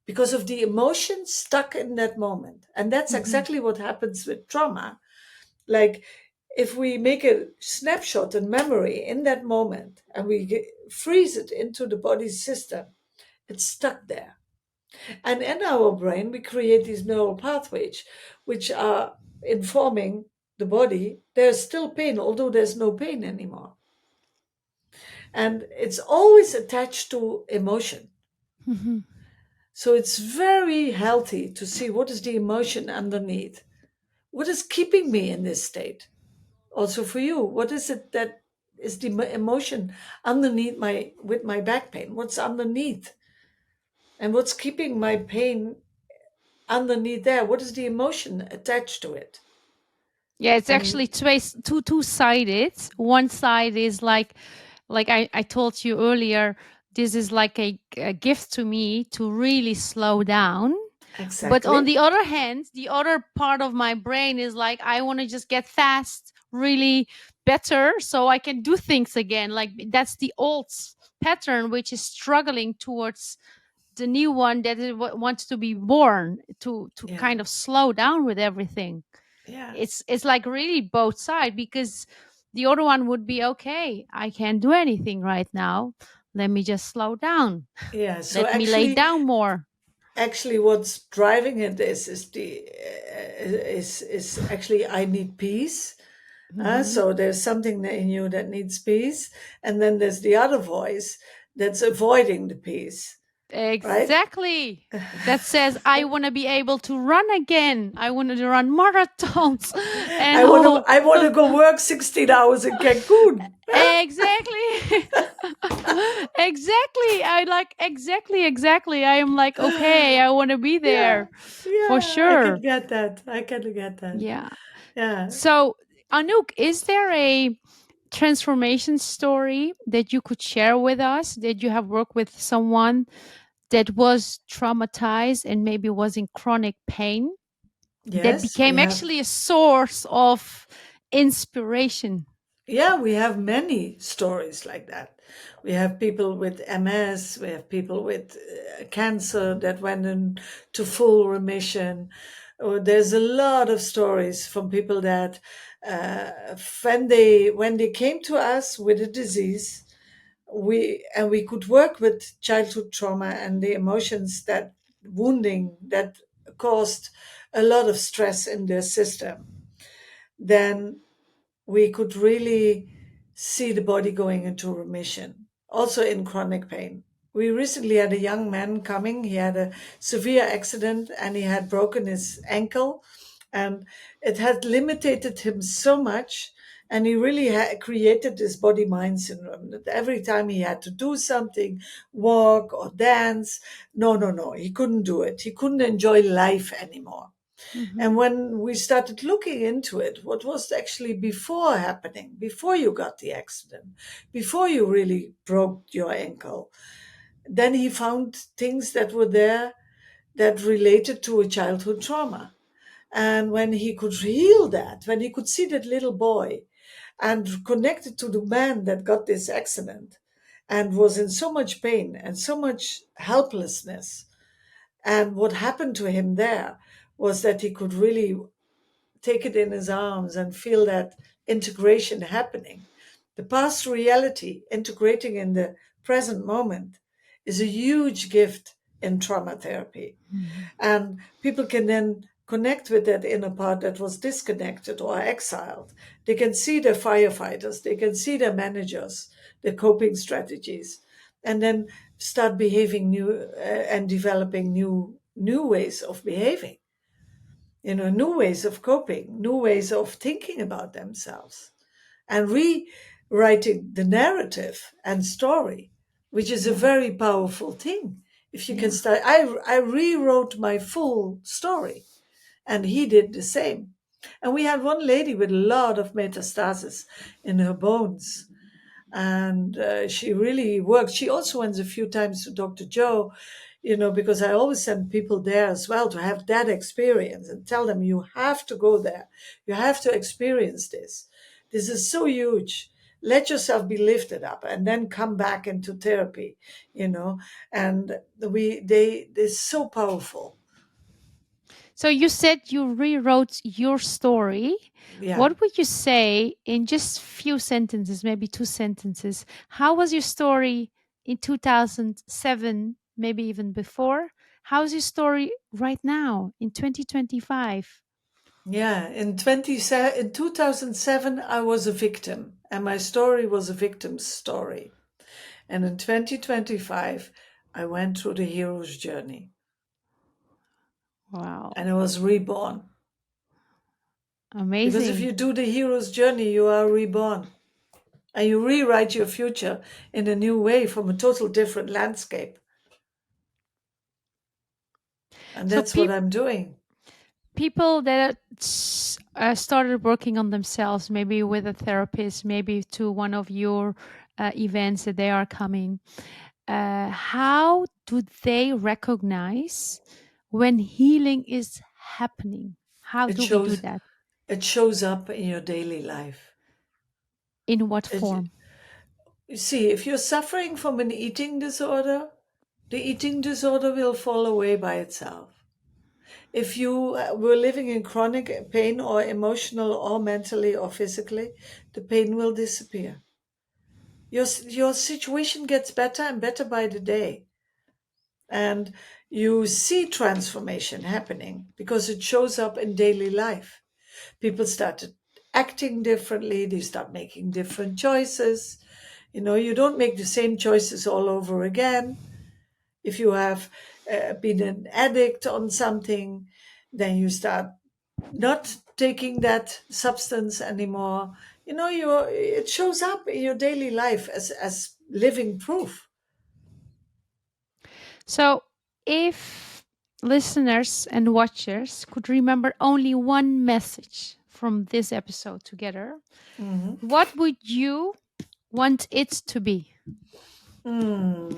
because of the emotion stuck in that moment. And that's Mhm. exactly what happens with trauma. Like if we make a snapshot in memory in that moment and we freeze it into the body's system, it's stuck there. And in our brain, we create these neural pathways, which are informing the body there's still pain, although there's no pain anymore. And it's always attached to emotion. Mhm. So it's very healthy to see what is the emotion underneath. What is keeping me in this state? Also for you, what is it that is the emotion underneath my back pain? What's underneath? And what's keeping my pain underneath there? What is the emotion attached to it? Yeah, it's And actually two-sided. One side is like I told you earlier, this is like a gift to me to really slow down. But on exactly, the other hand, the other part of my brain is like, I want to just get fast, really better, so I can do things again. Like that's the old pattern, which is struggling towards the new one that it wants to be born to yeah, kind of slow down with everything. yeah, It's like really both sides, because the other one would be, okay, I can't do anything right now. Let me just slow down. yeah. So Let me lay down more. what's driving it is actually I need peace. Mhm. So there's something in you that needs peace, and then there's the other voice that's avoiding the peace, right? Exactly. That says I want to be able to run again. I want to run marathons and all. I want to go work 16 hours in Cancun. Exactly. Exactly. I like exactly. I am like, okay, I want to be Yeah, there for yeah, I can sure. get that. I can get that. Yeah. Yeah. So, Anouk, is there a transformation story that you could share with us, that you have worked with someone that was traumatized and maybe was in chronic pain, that Yes, we became have. actually a source of inspiration? Yeah, we have many stories like that. We have people with MS, we have people with cancer that went into full remission. Or there's a lot of stories from people that when they came to us with a disease, we could work with childhood trauma and the emotions that wounding that caused a lot of stress in their system. Then we could really see the body going into remission, also in chronic pain. We recently had a young man coming. He had a severe accident and he had broken his ankle, and it had limited him so much. And he really created this body mind syndrome that every time he had to do something, walk or dance, no, no, no, he couldn't do it. He couldn't enjoy life anymore. And Hmm. when we started looking into it, what was actually before happening, before you got the accident, before you really broke your ankle, then he found things that were there that related to a childhood trauma. And when he could heal that, when he could see that little boy and connect it to the man that got this accident and was in so much pain and so much helplessness, and what happened to him there was that he could really take it in his arms and feel that integration happening. The past reality integrating in the present moment is a huge gift in trauma therapy. And people can then connect with that inner part that was disconnected or exiled. They can see their firefighters, they can see their managers, their coping strategies. and then start behaving new and developing new ways of behaving, new ways of coping, new ways of thinking about themselves, and rewriting the narrative and story, which is a Yeah. very powerful thing. If you can Yeah. start, I rewrote my full story, and he did the same. And we had one lady with a lot of metastasis in her bones, and she really worked. She also went a few times to Dr. Joe, because I always send people there as well to have that experience and tell them, you have to go there. You have to experience this. This is so huge. Let yourself be lifted up and then come back into therapy, and they're so powerful. So you said you rewrote your story. Yeah. What would you say in just few sentences, maybe two sentences? How was your story in 2007, maybe even before? How's your story right now in 2025? Yeah, in 2007, I was a victim, and my story was a victim's story. And in 2025, I went through the hero's journey, and Wow. I was reborn. Because if Amazing. you do the hero's journey, you are reborn, and you rewrite your future in a new way from a total different landscape. And So that's what I'm doing. people that started working on themselves, maybe with a therapist, maybe to one of your events that they are coming, how do they recognize when healing is happening? How It do we do shows that? it shows up in your daily life. In what It, form? you see, if you're suffering from an eating disorder, the eating disorder will fall away by itself. If you were living in chronic pain, or emotional or mentally or physically, the pain will disappear. Your situation gets better and better by the day. And you see transformation happening because it shows up in daily life. People started acting differently, they start making different choices. You don't make the same choices all over again. If you have been an addict on something, then you start not taking that substance anymore. It shows up in your daily life as living proof. So, if listeners and watchers could remember only one message from this episode together, Mhm. what would you want it to be? Hmm.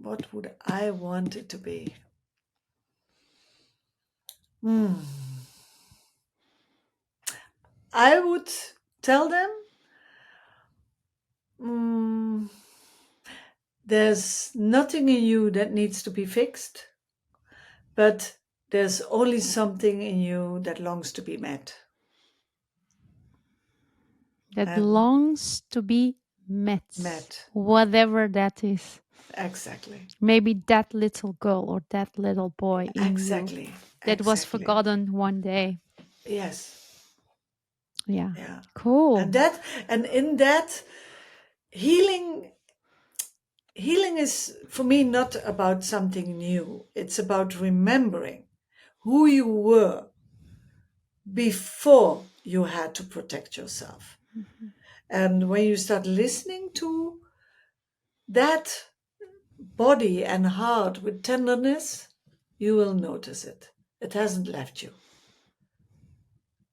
What would I want it to be? Hmm. I would tell them, hmm, there's nothing in you that needs to be fixed, but there's only something in you that longs to be met. That And longs to be met, met. whatever that is. Exactly. Maybe that little girl or that little boy in you Exactly. that was Exactly. forgotten one day. Yes. Yeah. Yeah. Cool. And in that, healing healing is for me not about something new. It's about remembering who you were before you had to protect yourself. Mhm. And when you start listening to that body and heart with tenderness, you will notice it. It hasn't left you.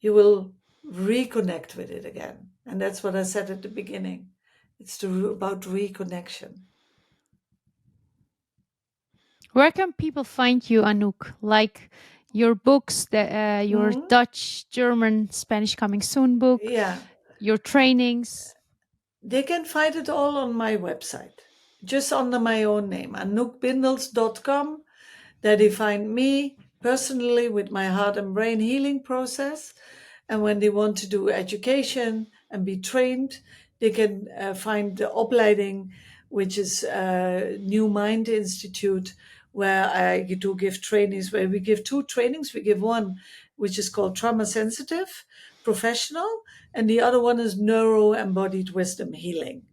You will reconnect with it again. And that's what I said at the beginning. It's about reconnection. Where can people find you, Anouk? Like your books, your Mhm. Dutch, German, Spanish coming soon book, Yeah, your trainings. they can find it all on my website, just under my own name, anoukbindels.com. There they find me personally with my heart and brain healing process. And when they want to do education and be trained, they can find the opleiding, which is New Mind Institute, where I do give trainings, where we give two trainings. We give one, which is called Trauma Sensitive Professional, and the other one is Neuro Embodied Wisdom Healing.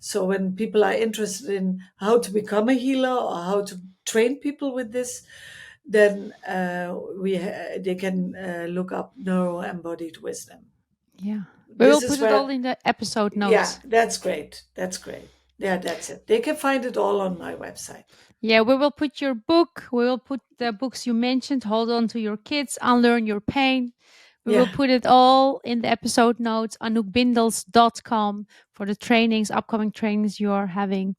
So when people are interested in how to become a healer or how to train people with this, then they can look up neuro embodied wisdom. Yeah. We will This put is it all where, in the episode yeah, notes. that's great. That's great. Yeah, that's it. They can find it all on my website. Yeah, we will put your book. We will put the books you mentioned. Hold on to your kids. Unlearn your pain. We will Yeah, put it all in the episode notes. AnoukBindels.com for the trainings, upcoming trainings you are having.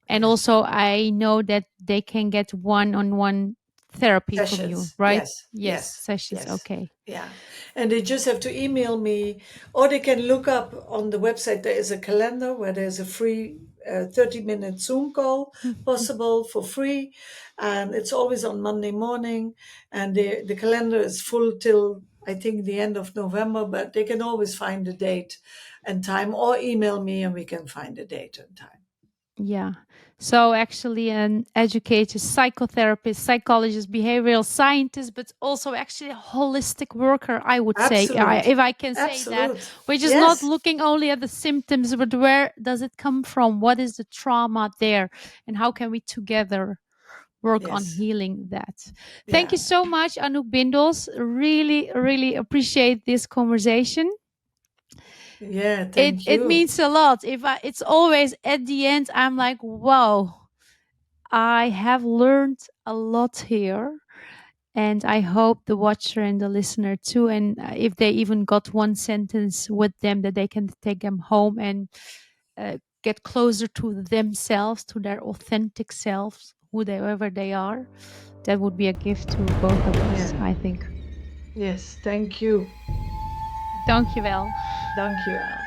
And yes. also, I know that they can get one-on-one therapy from you, Sessions. right? Yes, Yes, yes, sessions. yes. Okay. Yeah. And they just have to email me, or they can look up on the website. There is a calendar where there's a free 30-minute Zoom call Mhm. possible for free. And it's always on Monday morning. And the calendar is full till I think the end of November, but they can always find a date and time or email me and we can find a date and time. Yeah. So actually an educated psychotherapist, psychologist, behavioral scientist, but also actually a holistic worker, I would say, Absolute. if I can say that, Absolute. which is not Yes. looking only at the symptoms, but where does it come from? What is the trauma there? And how can we together work on Yes. healing that? Thank Yeah. you so much, Anouk Bindels. Really, really appreciate this conversation. Yeah. it Thank it you. means a lot. It's always at the end I'm like, wow, I have learned a lot here, and I hope the watcher and the listener too, and if they even got one sentence with them that they can take them home and get closer to themselves, to their authentic selves, whoever they are, that would be a gift to both of us, Yeah. I think. Yes. Thank you. Dankjewel. Dank je wel.